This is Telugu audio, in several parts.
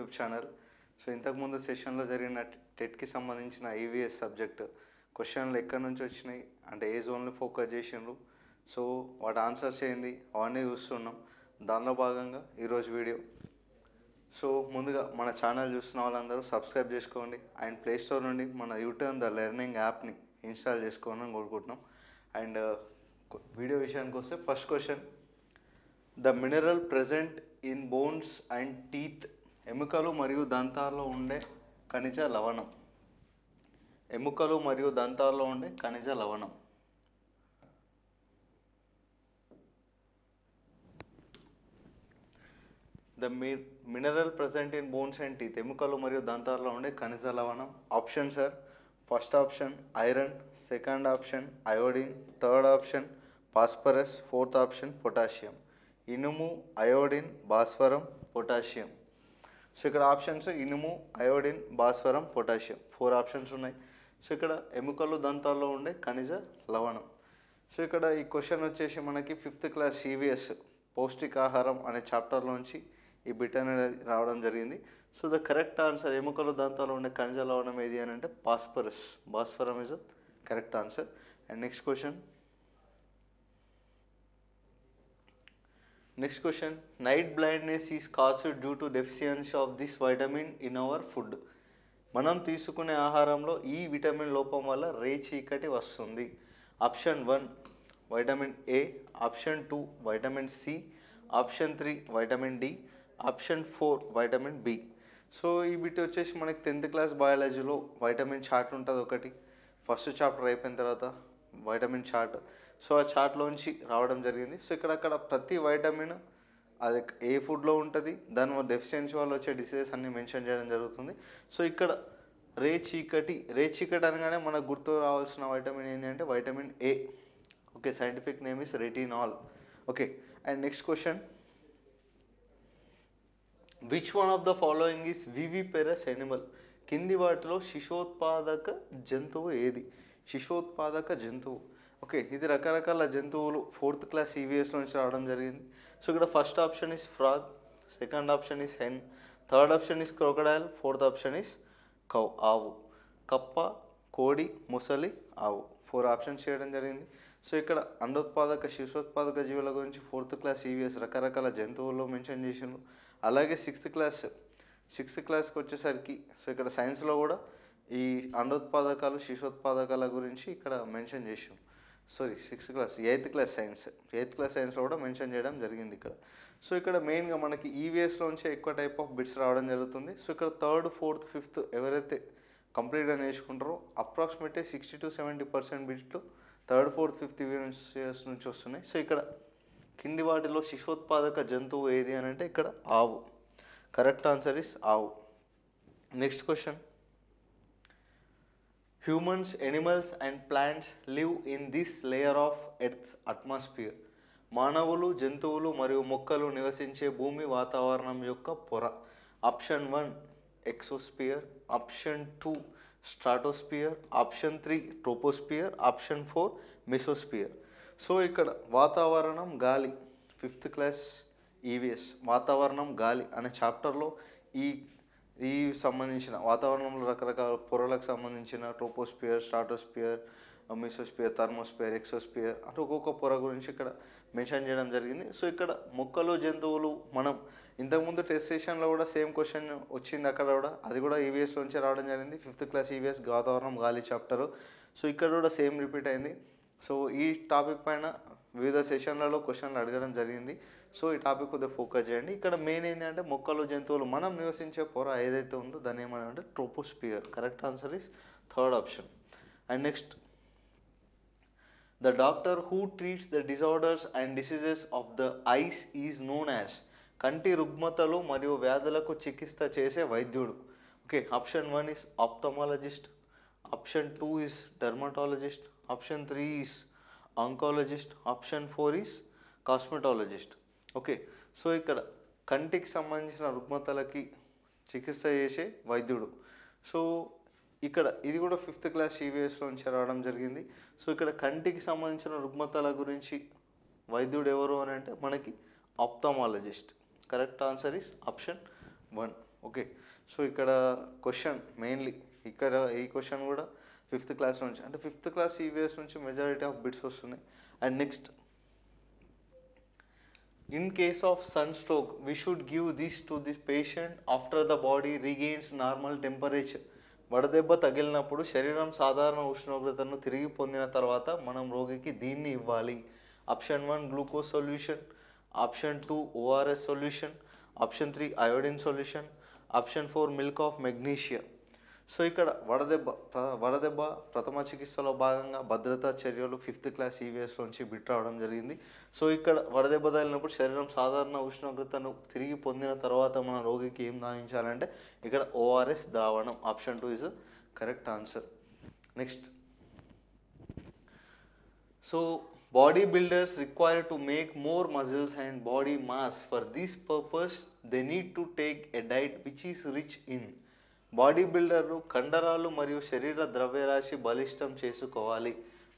YouTube channel. సో ఇంతకుముందు సెషన్లో జరిగిన టెట్కి సంబంధించిన ఈవీఎస్ సబ్జెక్ట్ క్వశ్చన్లు ఎక్కడి నుంచి వచ్చినాయి అంటే ఏ జోన్లు ఫోకస్ చేసిండ్రు, సో వాటి ఆన్సర్స్ ఏంది అవన్నీ చూస్తున్నాం. దానిలో భాగంగా ఈరోజు వీడియో. సో ముందుగా మన ఛానల్ చూస్తున్న వాళ్ళందరూ సబ్స్క్రైబ్ చేసుకోండి అండ్ ప్లేస్టోర్ నుండి మన యూట్యూబ్ ద లెర్నింగ్ యాప్ని ఇన్స్టాల్ చేసుకోవాలని కోరుకుంటున్నాం. అండ్ వీడియో విషయానికి వస్తే first question, the mineral present in bones and teeth, ఎముకలు మరియు దంతాల్లో ఉండే ఖనిజ లవణం. ఎముకలు మరియు దంతాల్లో ఉండే ఖనిజ లవణం. The mineral present in bones and teeth, ఎముకలు మరియు దంతాల్లో ఉండే ఖనిజ లవణం. Option sir, first option iron, second option iodine, third option phosphorus, fourth option potassium. ఇనుము, అయోడిన్, భాస్వరం, పొటాషియం. సో ఇక్కడ ఆప్షన్స్ ఇనుము, అయోడిన్, భాస్వరం, పొటాషియం 4 ఆప్షన్స్ ఉన్నాయి. సో ఇక్కడ ఎముకలు దంతాల్లో ఉండే ఖనిజ లవణం. సో ఇక్కడ ఈ క్వశ్చన్ వచ్చేసి మనకి 5th క్లాస్ సివిఎస్ పౌష్టికాహారం అనే చాప్టర్లోంచి ఈ బిట్ అనేది రావడం జరిగింది. సో ద కరెక్ట్ ఆన్సర్ ఎముకలు దంతాల్లో ఉండే ఖనిజ లవణం ఏది అని అంటే ఫాస్ఫరస్. భాస్వరం is the correct answer. And next question, night blindness is caused due to deficiency of this vitamin in our food. మనం తీసుకునే ఆహారంలో ఈ విటమిన్ లోపం వల్ల రేచీకటి వస్తుంది. Option 1 vitamin A, option 2 vitamin C, option 3 vitamin D, option 4 vitamin B. So ఈ బిట్ వచ్చేసి మనకి 10th క్లాస్ బయాలజీలో వైటమిన్ చార్ట్ ఉంటుంది ఒకటి, ఫస్ట్ చాప్టర్ అయిపోయిన తర్వాత వైటమిన్ చార్ట్. సో ఆ చార్ట్లోంచి రావడం జరిగింది. సో ఇక్కడ ప్రతి వైటమిన్ అది ఏ ఫుడ్లో ఉంటుంది, దాని డెఫిషియన్సీ వల్ల వచ్చే డిసీజెస్ అన్ని మెన్షన్ చేయడం జరుగుతుంది. సో ఇక్కడ రేచీకటి అనగానే మనకు గుర్తు రావాల్సిన వైటమిన్ ఏంటి అంటే vitamin A. Okay, scientific name is retinol. Okay, and next question, which one of the following is viviparous animal. కింది వాటిలో శిశోత్పాదక జంతువు ఏది? శిశోత్పాదక జంతువు. ఓకే, ఇది రకరకాల జంతువులు 4th క్లాస్ ఈవీఎస్లో నుంచి రావడం జరిగింది. సో ఇక్కడ first option is frog, second option is hen, third option is crocodile, fourth option is cow, ఆవు. కప్ప, కోడి, ముసలి, ఆవు 4 ఆప్షన్స్ చేయడం జరిగింది. సో ఇక్కడ అండోత్పాదక శిశోత్పాదక జీవుల గురించి 4th క్లాస్ ఈవీఎస్ రకరకాల జంతువుల్లో మెన్షన్ చేసిండ్రు. అలాగే 6th క్లాస్కి వచ్చేసరికి సో ఇక్కడ సైన్స్లో కూడా ఈ అండోత్పాదకాలు శిశోత్పాదకాల గురించి ఇక్కడ మెన్షన్ చేసాం. 6th క్లాస్ 8th క్లాస్ సైన్స్లో కూడా మెన్షన్ చేయడం జరిగింది ఇక్కడ. సో ఇక్కడ మెయిన్గా మనకి ఈవీఎస్లోంచే ఎక్కువ టైప్ ఆఫ్ బిట్స్ రావడం జరుగుతుంది. సో ఇక్కడ 3rd, 4th, 5th ఎవరైతే కంప్లీట్గా నేర్చుకుంటారో అప్రాక్సిమేట్లీ 60 to 70% బిట్లు 3rd, 4th, 5th ఈవీఎస్ నుంచి వస్తున్నాయి. సో ఇక్కడ కింది వాటిలో శిశోత్పాదక జంతువు ఏది అని అంటే ఇక్కడ ఆవు. కరెక్ట్ ఆన్సర్ ఇస్ ఆవు. Next question, humans, animals and plants live in this layer of earth's atmosphere. మానవులు, జంతువులు మరియు మొక్కలు నివసించే భూమి వాతావరణం యొక్క పొర. Option 1 exosphere, option 2 stratosphere, option 3 troposphere, option 4 mesosphere. So ఇక్కడ వాతావరణం గాలి 5th క్లాస్ ఈవీఎస్ వాతావరణం గాలి అనే చాప్టర్లో ఈ సంబంధించిన వాతావరణంలో రకరకాల పొరలకు సంబంధించిన troposphere, stratosphere, mesosphere, thermosphere, exosphere అంటే ఒక్కొక్క పొర గురించి ఇక్కడ మెన్షన్ చేయడం జరిగింది. సో ఇక్కడ మొక్కలు, జంతువులు మనం ఇంతకుముందు టెస్ట్ సెషన్లో కూడా సేమ్ క్వశ్చన్ వచ్చింది అక్కడ కూడా, అది కూడా ఈవీఎస్లోంచి రావడం జరిగింది 5th క్లాస్ ఈవీఎస్ వాతావరణం గాలి చాప్టరు. సో ఇక్కడ కూడా సేమ్ రిపీట్ అయింది. సో ఈ టాపిక్ పైన వివిధ సెషన్లలో క్వశ్చన్లు అడగడం జరిగింది. సో ఈ టాపిక్ కొద్దిగా ఫోకస్ చేయండి. ఇక్కడ మెయిన్ ఏంటంటే మొక్కలు, జంతువులు మనం నివసించే పొర ఏదైతే ఉందో దాన్ని ఏమనంటే troposphere. Correct answer is 3rd option. And next, the doctor who treats the disorders and diseases of the ice is known as. కంటి రుగ్మతలు మరియు వ్యాధులకు చికిత్స చేసే వైద్యుడు. Okay, option 1 is ophthalmologist, option 2 is dermatologist, option 3 is oncologist, option 4 is cosmetologist. Okay, so ఇక్కడ కంటికి సంబంధించిన రుగ్మతలకి చికిత్స చేసే వైద్యుడు. సో ఇక్కడ ఇది కూడా 5th క్లాస్ ఈవీఎస్లో నుంచి రావడం జరిగింది. సో ఇక్కడ కంటికి సంబంధించిన రుగ్మతల గురించి వైద్యుడు ఎవరు అని అంటే మనకి ophthalmologist. Correct answer is option 1. Okay, so ఇక్కడ క్వశ్చన్ మెయిన్లీ ఇక్కడ ఈ క్వశ్చన్ కూడా 5th క్లాస్ నుంచి, అంటే 5th క్లాస్ ఈవీఎస్ నుంచి మెజారిటీ ఆఫ్ బిట్స్ వస్తున్నాయి. And next, in case of sunstroke we should give this to the patient after the body regains normal temperature. వడదెబ్బ తగిలినప్పుడు శరీరం సాధారణ ఉష్ణోగ్రతను తిరిగి పొందిన తర్వాత మనం రోగికి దీన్ని ఇవ్వాలి. Option 1 glucose solution, option 2 ORS solution, option 3 iodine solution, option 4 milk of magnesia. So ఇక్కడ వడదెబ్బ ప్రథమ చికిత్సలో భాగంగా భద్రతా చర్యలు 5th క్లాస్ ఈవీఎస్లోంచి బిట్ రావడం జరిగింది. సో ఇక్కడ వడదెబ్బ తగిలినప్పుడు శరీరం సాధారణ ఉష్ణోగ్రతను తిరిగి పొందిన తర్వాత మన రోగికి ఏం దాయించాలంటే ఇక్కడ ఓఆర్ఎస్ ద్రావణం. Option 2 is correct answer. Next, so body builders require to make more muscles and body mass. For this purpose they need to take a diet which is rich in. Body బిల్డర్లు కండరాలు మరియు శరీర ద్రవ్యరాశి బలిష్టం చేసుకోవాలి.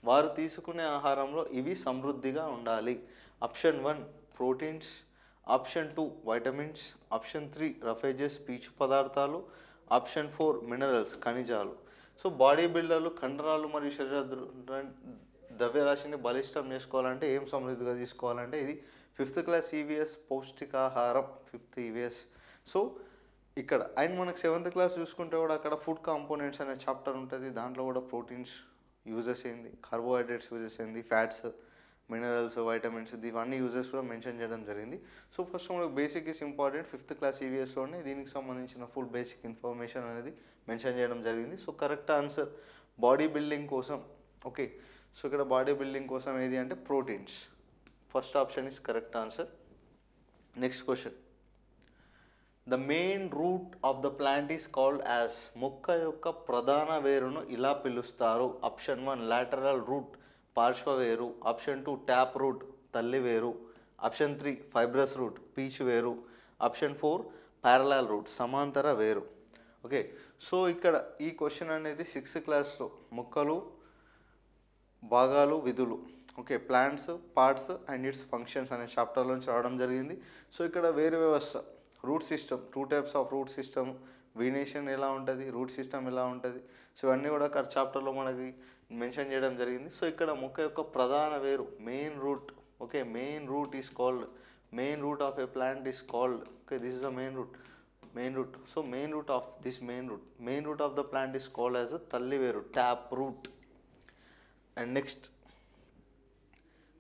వారు తీసుకునే ఆహారంలో ఇవి సమృద్ధిగా ఉండాలి. Option 1 proteins, option 2 vitamins, option 3 roughages పీచు పదార్థాలు, ఆప్షన్ 4 మినరల్స్ ఖనిజాలు. సో బాడీ బిల్డర్లు కండరాలు మరియు శరీర ద్రవ్యరాశిని బలిష్టం చేసుకోవాలంటే ఏం సమృద్ధిగా తీసుకోవాలంటే ఇది 5th క్లాస్ ఈవీఎస్ పౌష్టికాహారం 5th ఈవీఎస్. సో ఇక్కడ అండ్ మనకు 7th క్లాస్ చూసుకుంటే కూడా అక్కడ ఫుడ్ కాంపోనెంట్స్ అనే చాప్టర్ ఉంటుంది. దాంట్లో కూడా ప్రోటీన్స్ యూజెస్ ఏంది, కార్బోహైడ్రేట్స్ యూజెస్ ఏంది, ఫ్యాట్స్, మినరల్స్, వైటమిన్స్, ఇవన్నీ యూజెస్ కూడా మెన్షన్ చేయడం జరిగింది. సో ఫస్ట్ మనకు basic is important. 5th class ఈవీఎస్లోనే దీనికి సంబంధించిన ఫుల్ బేసిక్ ఇన్ఫర్మేషన్ అనేది మెన్షన్ చేయడం జరిగింది. So correct answer body building కోసం. ఓకే, సో ఇక్కడ బాడీ బిల్డింగ్ కోసం ఏది అంటే proteins. First option is correct answer. Next question, the main root of the plant is called as. మొక్క యొక్క ప్రధాన వేరును ఇలా పిలుస్తారు. ఆప్షన్ 1 లాటరల్ రూట్ పార్శ్వ వేరు, ఆప్షన్ 2 ట్యాప్ రూట్ తల్లి వేరు, ఆప్షన్ 3 ఫైబ్రస్ రూట్ పీచు వేరు, ఆప్షన్ 4 ప్యారలల్ రూట్ సమాంతర వేరు. ఓకే, సో ఇక్కడ ఈ క్వశ్చన్ అనేది 6th క్లాస్లో మొక్కలు భాగాలు విధులు, okay, plants parts and it's functions అనే చాప్టర్లోంచి రావడం జరిగింది. సో ఇక్కడ వేరు వ్యవస్థ, root system, 2 types of root system, venation ఎలా ఉంటుంది, రూట్ సిస్టమ్ ఎలా ఉంటుంది, సో ఇవన్నీ కూడా అక్కడ చాప్టర్లో మనకి మెన్షన్ చేయడం జరిగింది. సో ఇక్కడ మొక్క యొక్క ప్రధాన వేరు main root. Okay, main root is called, main root of a plant is called, okay, this is the main root. So main root of this main root of the plant is called as తల్లి వేరు, tap root. And next,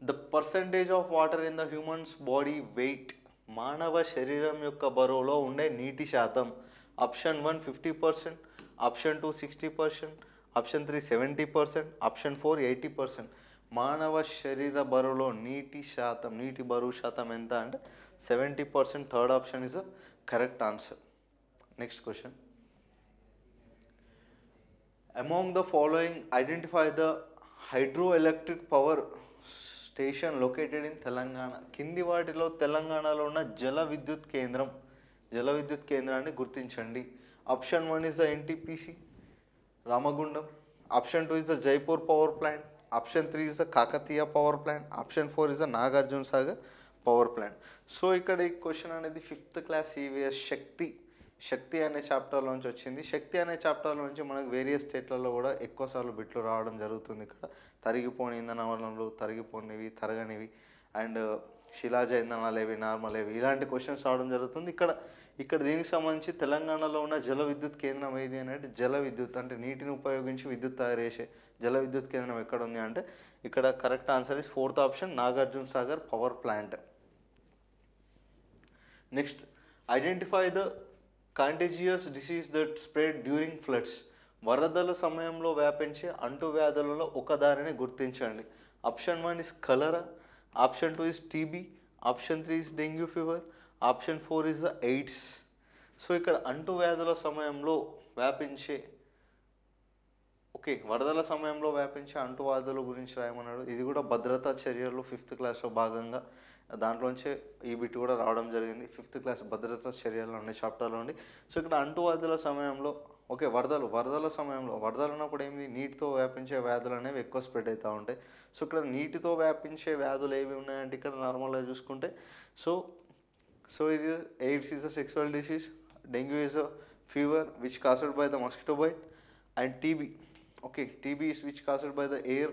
the percentage of water in the humans body weight. మానవ శరీరం యొక్క బరువులో ఉండే నీటి శాతం. Option 1 50%, option 2 60%, option 3 70%, option 4 80%. మానవ శరీర బరువులో నీటి శాతం, నీటి బరువు శాతం ఎంత అంటే 70%. Third option is the correct answer. Next question, among the following identify the hydroelectric power station located in Telangana. కింది వాటిలో తెలంగాణలో ఉన్న జల విద్యుత్ కేంద్రాన్ని గుర్తించండి. Option 1 is the NTPC Ramagundam, option 2 is the Jaipur power plant, option 3 is the Kakatiya power plant, option 4 is the Nagarjuna Sagar power plant. So ఇక్కడ ఈ క్వశ్చన్ అనేది 5th క్లాస్ ఈవీఎస్ శక్తి అనే చాప్టర్లోంచి వచ్చింది. శక్తి అనే చాప్టర్లోంచి మనకు వేరియస్ స్టేట్లలో కూడా ఎక్కువసార్లు బిట్లు రావడం జరుగుతుంది. ఇక్కడ తరిగిపోని ఇంధన వనరులు, తరిగిపోనివి, తరగనివి, అండ్ శిలాజ ఇంధనాలు ఏవి, నార్మల్ ఏవి, ఇలాంటి క్వశ్చన్స్ రావడం జరుగుతుంది. ఇక్కడ దీనికి సంబంధించి తెలంగాణలో ఉన్న జల విద్యుత్ కేంద్రం ఏది అంటే జల విద్యుత్, అంటే నీటిని ఉపయోగించి విద్యుత్ తయారు చేసే జల విద్యుత్ కేంద్రం ఎక్కడ ఉంది అంటే ఇక్కడ correct answer is 4th option Nagarjuna Sagar power plant. Next, identify the contagious disease that spread during floods. వరదల సమయంలో వ్యాపించే అంటువ్యాధులలో ఒకదానిని గుర్తించండి. Option 1 is cholera, option 2 is TB, option 3 is dengue fever, option 4 is the AIDS. So ఇక్కడ అంటువ్యాధుల సమయంలో వ్యాపించే, ఓకే, వరదల సమయంలో వ్యాపించే అంటువ్యాధుల గురించి రాయమన్నాడు. ఇది కూడా భద్రతా చర్యలు 5th క్లాస్లో భాగంగా దాంట్లోంచే ఈ బిట్ కూడా రావడం జరిగింది. 5th క్లాస్ భద్రతా చర్యలు అనే చాప్టర్లో ఉండి. సో ఇక్కడ అంటువ్యాధుల సమయంలో, ఓకే, వరదల సమయంలో, వరదలు ఉన్నప్పుడు ఏంది, నీటితో వ్యాపించే వ్యాధులు అనేవి ఎక్కువ స్ప్రెడ్ అవుతూ ఉంటాయి. సో ఇక్కడ నీటితో వ్యాపించే వ్యాధులు ఏవి ఉన్నాయంటే ఇక్కడ నార్మల్గా చూసుకుంటే, సో ఇది AIDS is the sexual disease, Dengue is a fever which caused by the mosquito bite. And TB, okay, TB is which caused by the air,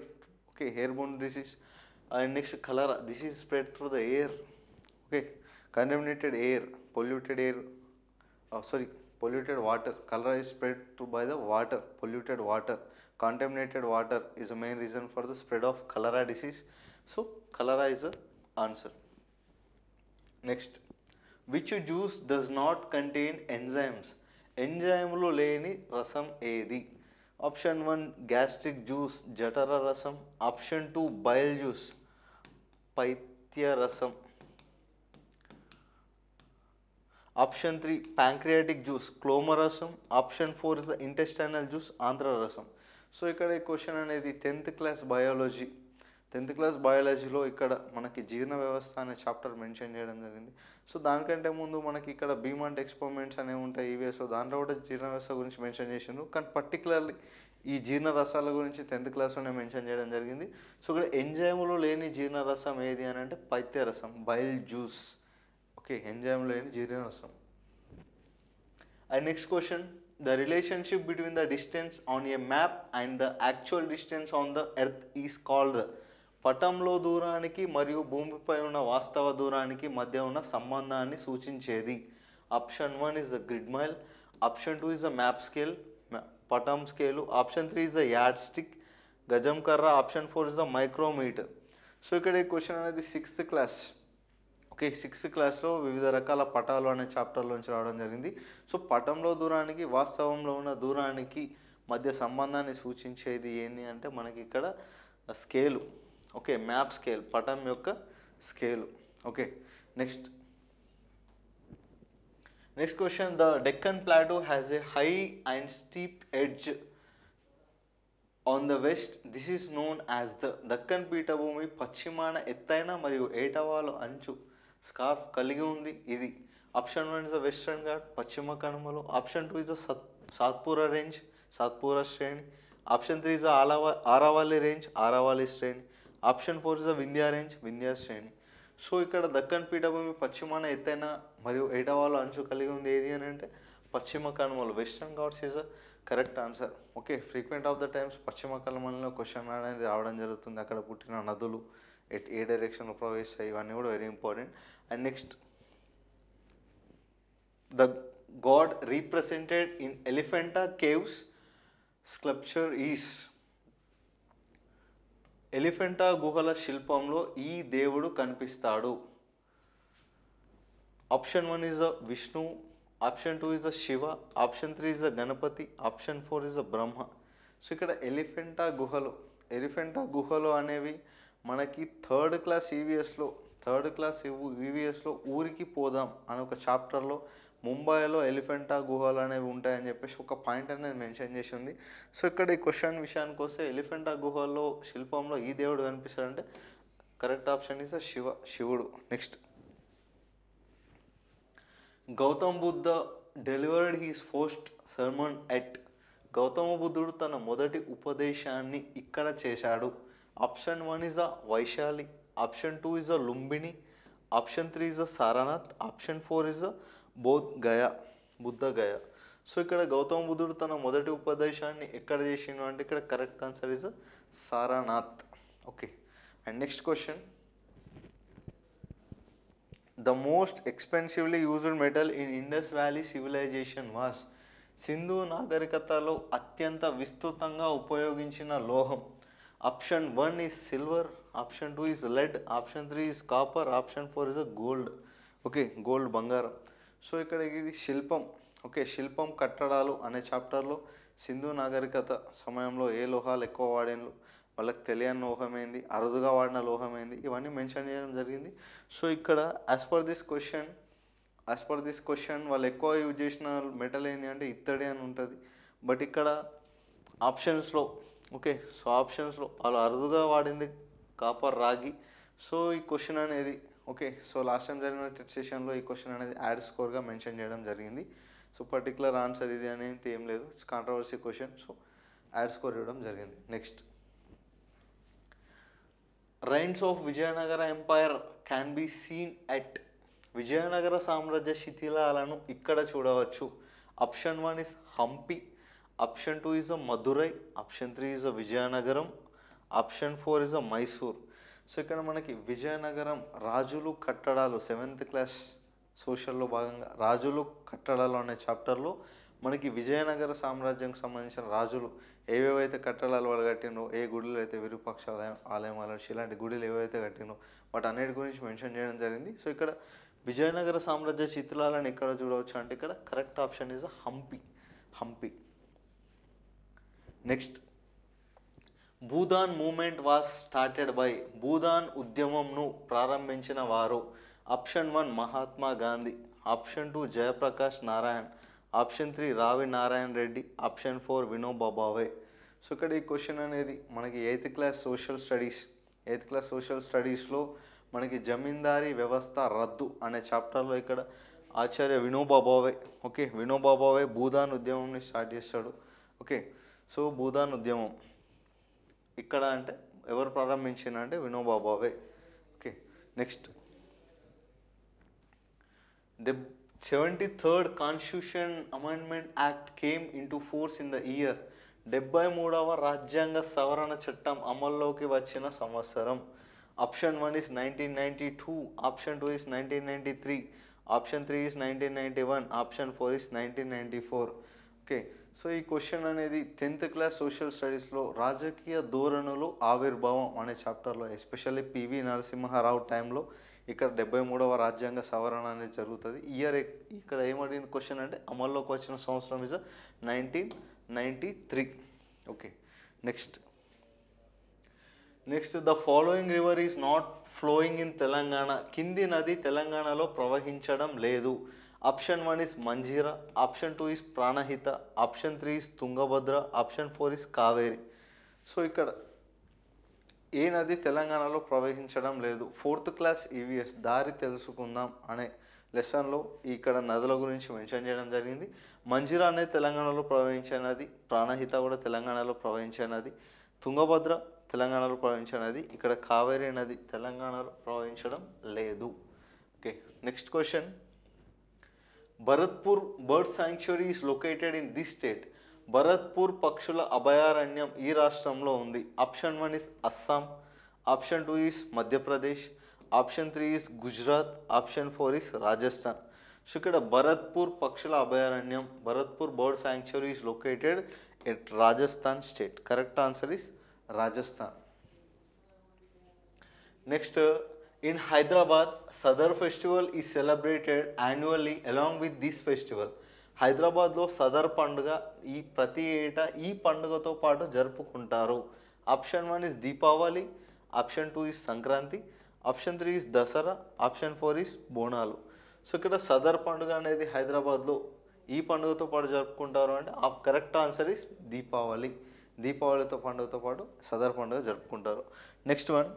okay, airborne disease. And next cholera, this is spread through the air, okay, contaminated air, polluted air, polluted water. Cholera is spread through by the water, polluted water. Contaminated water is the main reason for the spread of cholera disease. So cholera is the answer. Next, which juice does not contain enzymes? ఎంజైములు లేని రసం ఏది? ఆప్షన్ 1 గ్యాస్ట్రిక్ జ్యూస్ జఠర రసం. ఆప్షన్ 2 బైల్ జ్యూస్ పైత్య రసం. ఆప్షన్ 3 ప్యాంక్రియాటిక్ జ్యూస్ క్లోమరసం. Option 4 is the intestinal juice ఆంధ్రరసం. సో ఇక్కడ ఈ క్వశ్చన్ అనేది 10th class biology. 10th class బయాలజీలో ఇక్కడ మనకి జీర్ణ వ్యవస్థ అనే చాప్టర్ మెన్షన్ చేయడం జరిగింది. సో దానికంటే ముందు మనకి ఇక్కడ బీమాంట్ ఎక్స్పెరిమెంట్స్ అనేవి ఉంటాయి ఈవీఎస్లో, దాంట్లో కూడా జీర్ణ వ్యవస్థ గురించి మెన్షన్ చేసిండ్రు. కానీ పర్టికులర్లీ ఈ జీర్ణ రసాల గురించి 10th క్లాస్లోనే మెన్షన్ చేయడం జరిగింది. సో ఇక్కడ ఎంజైములు లేని జీర్ణ రసం ఏది అని అంటే పైత్య రసం, బైల్ జ్యూస్. ఓకే, ఎంజైములు లేని జీర్ణ రసం. And next question, the relationship between the distance on a map and the actual distance on the earth is called. పటంలో దూరానికి మరియు భూమిపై ఉన్న వాస్తవ దూరానికి మధ్య ఉన్న సంబంధాన్ని సూచించేది. Option 1 is the grid mile. Option 2 is the map scale, పటం scale. Option 3 is the yard stick, గజం కర్ర. Option 4 is the micrometer. So ఇక్కడ ఈ క్వశ్చన్ అనేది 6th క్లాస్. ఓకే, 6th క్లాస్లో వివిధ రకాల పటాలు అనే చాప్టర్లోంచి రావడం జరిగింది. సో పటంలో దూరానికి వాస్తవంలో ఉన్న దూరానికి మధ్య సంబంధాన్ని సూచించేది ఏంటి అంటే మనకి ఇక్కడ స్కేలు. ఓకే, మ్యాప్ స్కేల్, పటం యొక్క scale. Okay, next question, the Deccan plateau has a high and steep edge on the west. This is known as the. Deccan పీఠభూమి పశ్చిమాన ఎత్తైన మరియు ఏటవాలు అంచు స్కార్ఫ్ కలిగి ఉంది. ఇది option 1 is the Western Ghat, పశ్చిమ కనుమలు. Option 2 is the Satpura range, Satpura శ్రేణి. Option 3 is the Aravalli range, Aravalli శ్రేణి. Option 4 is the Vindhya range, Vindhya శ్రేణి. సో ఇక్కడ దక్కన్ పీఠభూమి పశ్చిమాన ఎత్తైన మరియు ఏటవాలు అంచు కలిగి ఉంది ఏది అని అంటే పశ్చిమ కనుమలు, Western Ghats is a correct answer. Okay, frequent of the times పశ్చిమ కనుమలలో క్వశ్చన్ అనేది రావడం జరుగుతుంది. అక్కడ పుట్టిన నదులు ఏ డైరెక్షన్లో ప్రవేశిస్తాయి, ఇవన్నీ కూడా very important. And next, the god represented in Elephanta caves sculpture is. Elephanta గుహల శిల్పంలో ఈ దేవుడు కనిపిస్తాడు. Option 1 is the Vishnu. Option 2 is the Shiva. Option 3 is the Ganapati. Option 4 is the Brahma. So ఇక్కడ ఎలిఫెంటా గుహలు అనేవి మనకి థర్డ్ క్లాస్ ఈవీఎస్లో ఊరికి పోదాం అనే ఒక చాప్టర్లో ముంబైలో ఎలిఫెంటా గుహలు అనేవి ఉంటాయని చెప్పేసి ఒక పాయింట్ అనేది మెన్షన్ చేసి ఉంది. సో ఇక్కడ ఈ క్వశ్చన్ విషయానికి వస్తే ఎలిఫెంటా గుహల్లో శిల్పంలో ఈ దేవుడు కనిపిస్తాడంటే కరెక్ట్ ఆప్షన్ ఇస్ శివుడు. Next, Gautam Buddha delivered his first sermon at. Gautama బుద్ధుడు తన మొదటి ఉపదేశాన్ని ఇక్కడ చేశాడు. Option 1 is the Vaishali. Option 2 is the Lumbini. Option 3 is the Sarnath. Option 4 is the Bodh Gaya. So ఇక్కడ గౌతమ బుద్ధుడు తన మొదటి ఉపదేశాన్ని ఎక్కడ చేసిండు అంటే ఇక్కడ correct answer is Sarnath. Okay, and next question, the most expensively used metal in Indus valley civilisation was. Sindhu నాగరికతలో అత్యంత విస్తృతంగా ఉపయోగించిన లోహం. Option 1 is silver. Option 2 is lead. Option 3 is copper. Option 4 is gold. Okay, gold, బంగారం. సో ఇక్కడ ఇది శిల్పం. ఓకే, శిల్పం కట్టడాలు అనే చాప్టర్లో సింధు నాగరికత సమయంలో ఏ లోహాలు ఎక్కువ వాడినలు, వాళ్ళకి తెలియని లోహం ఏంది, అరుదుగా వాడిన లోహం ఏంది, ఇవన్నీ మెన్షన్ చేయడం జరిగింది. సో ఇక్కడ యాజ్ పర్ దిస్ క్వశ్చన్ వాళ్ళు ఎక్కువ యూజ్ చేసిన మెటల్ ఏంటి అంటే ఇత్తడి అని ఉంటుంది. బట్ ఇక్కడ ఆప్షన్స్లో వాళ్ళు అరుదుగా వాడింది కాపర్, రాగి. సో ఈ క్వశ్చన్ అనేది సో లాస్ట్ టైం జరిగిన టెట్ సెషన్లో ఈ క్వశ్చన్ అనేది యాడ్ స్కోర్గా మెన్షన్ చేయడం జరిగింది. సో పర్టికులర్ ఆన్సర్ ఇది అనేది ఏం లేదు, it's controversy question. So add score ఇవ్వడం జరిగింది. Next, ruins of Vijayanagara empire can be seen at. Vijayanagara సామ్రాజ్య శిథిలాలను ఇక్కడ చూడవచ్చు. Option 1 is Hampi, option 2 is Madurai, option 3 is Vizianagaram, option 4 is Mysore. So ఇక్కడ మనకి విజయనగరం రాజులు కట్టడాలు 7th క్లాస్ సోషల్లో భాగంగా రాజులు కట్టడాలు అనే చాప్టర్లో మనకి విజయనగర సామ్రాజ్యానికి సంబంధించిన రాజులు ఏవేవైతే కట్టడాలు వాళ్ళు కట్టినో, ఏ గుడులు అయితే విరూపాక్ష ఆలయం అలర్చి ఇలాంటి గుడులు ఏవైతే కట్టినో వాటి అన్నిటి గురించి మెన్షన్ చేయడం జరిగింది. సో ఇక్కడ విజయనగర సామ్రాజ్య శిథిలాలను ఎక్కడ చూడవచ్చు అంటే ఇక్కడ correct option is Hampi. Next, Bhoodan movement was started by. Bhoodan ఉద్యమంను ప్రారంభించిన వారు. Option 1 Mahatma Gandhi, option 2 Jayaprakash Narayan, option 3 Ravi Narayana Reddy, option 4 Vinoba Bhave. So ఇక్కడ ఈ క్వశ్చన్ అనేది మనకి 8th క్లాస్ సోషల్ స్టడీస్లో మనకి జమీందారీ వ్యవస్థ రద్దు అనే చాప్టర్లో ఇక్కడ ఆచార్య వినోబా భావే, ఓకే, వినోబా భావే భూదాన్ ఉద్యమంని స్టార్ట్ చేస్తాడు. ఓకే, సో భూదాన్ ఉద్యమం ఇక్కడ అంటే ఎవరు ప్రారంభించిన అంటే Vinoba Bhave. Okay, next, 73rd Constitution Amendment Act came into force in the year. 73వ రాజ్యాంగ సవరణ చట్టం అమల్లోకి వచ్చిన సంవత్సరం. Option 1 is 1992, option 2 is 1993, option 3 is 1991, option 4 is 1994. Okay, so ఈ క్వశ్చన్ అనేది 10th క్లాస్ సోషల్ స్టడీస్లో రాజకీయ ధోరణులు ఆవిర్భావం అనే చాప్టర్లో ఎస్పెషల్లీ పివి నరసింహారావు టైంలో ఇక్కడ 73వ రాజ్యాంగ సవరణ అనేది జరుగుతుంది. ఇయర్ ఇక్కడ ఏమడిగిన క్వశ్చన్ అంటే అమల్లోకి వచ్చిన సంవత్సరం is 1993. Okay, next, the following river is not flowing in Telangana. కింది నది తెలంగాణలో ప్రవహించడం లేదు. Option 1 is Manjira, option 2 is Pranahita, option 3 is Tungabhadra, option 4 is Kaveri. So ఇక్కడ ఏ నది తెలంగాణలో ప్రవహించడం లేదు. 4th క్లాస్ EVS దారి తెలుసుకుందాం అనే లెసన్లో ఇక్కడ నదుల గురించి మెన్షన్ చేయడం జరిగింది. మంజీరా అనేది తెలంగాణలో ప్రవహించే నది, ప్రాణహిత కూడా తెలంగాణలో ప్రవహించే నది, తుంగభద్ర తెలంగాణలో ప్రవహించే నది, ఇక్కడ కావేరీ నది తెలంగాణలో ప్రవహించడం లేదు. Okay, next question, Bharatpur bird sanctuary is located in this state. Bharatpur పక్షుల అభయారణ్యం ఈ రాష్ట్రంలో ఉంది. Option 1 is Assam, option 2 is Madhya Pradesh, option 3 is Gujarat, option 4 is Rajasthan. So ఇక్కడ భరత్పూర్ పక్షుల అభయారణ్యం, Bharatpur bird sanctuary is located at Rajasthan state. Correct answer is Rajasthan. Next, in Hyderabad, Sadar festival is celebrated annually along with this festival. హైదరాబాద్లో సదర్ పండుగ ప్రతి ఏటా ఈ పండుగతో పాటు జరుపుకుంటారు. Option 1 is Deepavali, option 2 is Sankranti, option 3 is Dasara, option 4 is Bonalu. So ఇక్కడ సదర్ పండుగ అనేది హైదరాబాద్లో ఈ పండుగతో పాటు జరుపుకుంటారు అంటే కరెక్ట్ ఆన్సర్ ఇస్ దీపావళి. దీపావళితో పండుగతో పాటు సదర్ పండుగ జరుపుకుంటారు. Next one,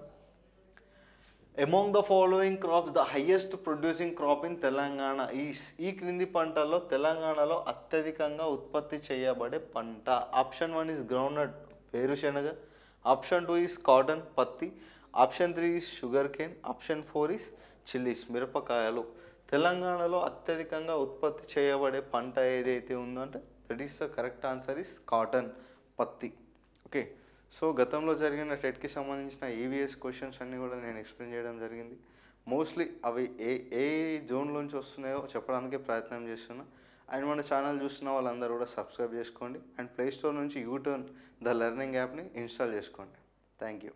among the following crops the highest producing crop in Telangana is. ఈ క్రింది పంటల్లో తెలంగాణలో అత్యధికంగా ఉత్పత్తి చేయబడే పంట. ఆప్షన్ 1 ఇస్ గ్రౌండ్నట్ వేరుశెనగ, ఆప్షన్ 2 ఇస్ కాటన్ పత్తి, option 3 is sugar cane, option 4 is chillies మిరపకాయలు. తెలంగాణలో అత్యధికంగా ఉత్పత్తి చేయబడే పంట ఏదైతే ఉందో అంటే that is the correct answer is cotton పత్తి. ఓకే, సో గతంలో జరిగిన టెట్కి సంబంధించిన EVS క్వశ్చన్స్ అన్నీ కూడా నేను ఎక్స్ప్లెయిన్ చేయడం జరిగింది. మోస్ట్లీ అవి ఏ జోన్లోంచి వస్తున్నాయో చెప్పడానికి ప్రయత్నం చేస్తున్నా. అండ్ మన ఛానల్ చూస్తున్న వాళ్ళందరూ కూడా సబ్స్క్రైబ్ చేసుకోండి. అండ్ ప్లేస్టోర్ నుంచి యూటర్న్ ద లెర్నింగ్ యాప్ని ఇన్స్టాల్ చేసుకోండి. Thank you.